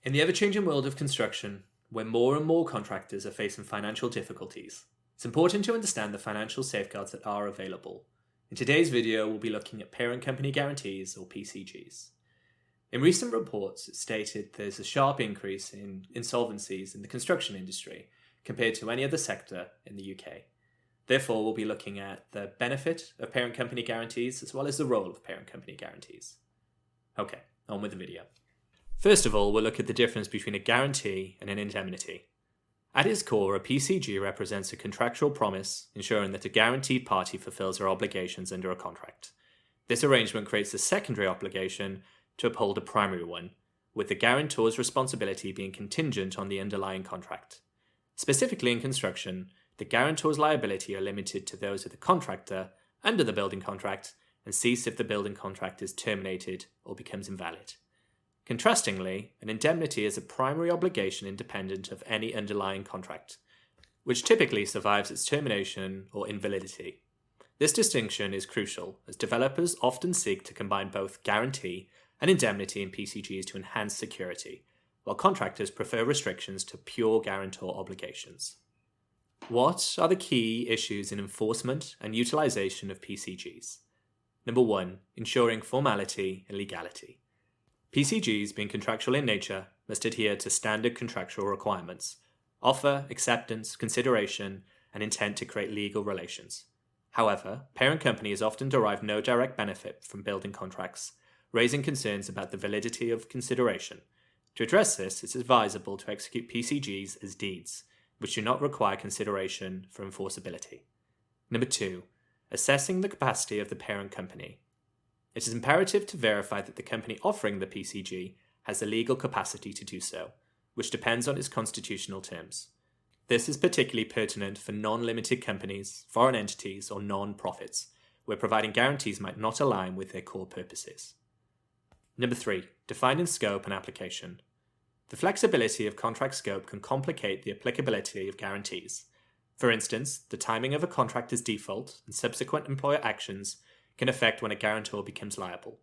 In the ever-changing world of construction, where more and more contractors are facing financial difficulties, it's important to understand the financial safeguards that are available. In today's video, we'll be looking at parent company guarantees, or PCGs. In recent reports, it's stated there's a sharp increase in insolvencies in the construction industry compared to any other sector in the UK. Therefore, we'll be looking at the benefit of parent company guarantees as well as the role of parent company guarantees. Okay, on with the video. First of all, we'll look at the difference between a guarantee and an indemnity. At its core, a PCG represents a contractual promise ensuring that a guaranteed party fulfills their obligations under a contract. This arrangement creates a secondary obligation to uphold a primary one, with the guarantor's responsibility being contingent on the underlying contract. Specifically in construction, the guarantor's liability are limited to those of the contractor under the building contract and cease if the building contract is terminated or becomes invalid. Contrastingly, an indemnity is a primary obligation independent of any underlying contract, which typically survives its termination or invalidity. This distinction is crucial, as developers often seek to combine both guarantee and indemnity in PCGs to enhance security, while contractors prefer restrictions to pure guarantor obligations. What are the key issues in enforcement and utilization of PCGs? Number 1. Ensuring formality and legality. PCGs, being contractual in nature, must adhere to standard contractual requirements, offer, acceptance, consideration, and intent to create legal relations. However, parent companies often derive no direct benefit from building contracts, raising concerns about the validity of consideration. To address this, it's advisable to execute PCGs as deeds, which do not require consideration for enforceability. Number 2. Assessing the capacity of the parent company. It is imperative to verify that the company offering the PCG has the legal capacity to do so, which depends on its constitutional terms. This is particularly pertinent for non-limited companies, foreign entities, or non-profits, where providing guarantees might not align with their core purposes. Number 3. Defining scope and application. The flexibility of contract scope can complicate the applicability of guarantees. For instance, the timing of a contractor's default and subsequent employer actions can affect when a guarantor becomes liable.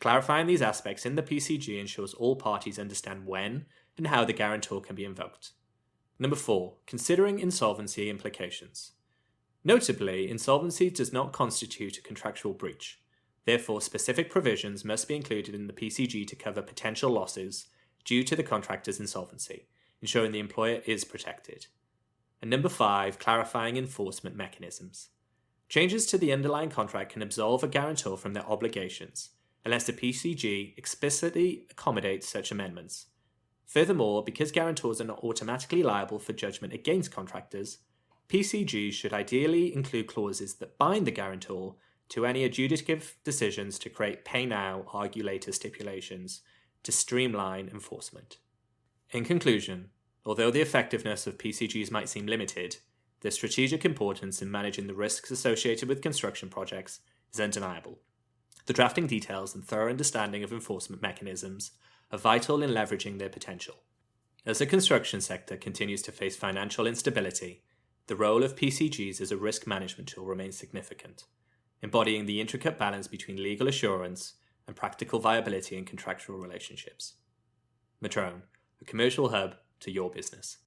Clarifying these aspects in the PCG ensures all parties understand when and how the guarantor can be invoked. Number 4. Considering insolvency implications. Notably, insolvency does not constitute a contractual breach. Therefore, specific provisions must be included in the PCG to cover potential losses due to the contractor's insolvency, ensuring the employer is protected. And number 5. Clarifying enforcement mechanisms. Changes to the underlying contract can absolve a guarantor from their obligations, unless the PCG explicitly accommodates such amendments. Furthermore, because guarantors are not automatically liable for judgment against contractors, PCGs should ideally include clauses that bind the guarantor to any adjudicative decisions to create pay now, argue later stipulations to streamline enforcement. In conclusion, although the effectiveness of PCGs might seem limited, their strategic importance in managing the risks associated with construction projects is undeniable. The drafting details and thorough understanding of enforcement mechanisms are vital in leveraging their potential. As the construction sector continues to face financial instability, the role of PCGs as a risk management tool remains significant, embodying the intricate balance between legal assurance and practical viability in contractual relationships. Metroun, a commercial hub to your business.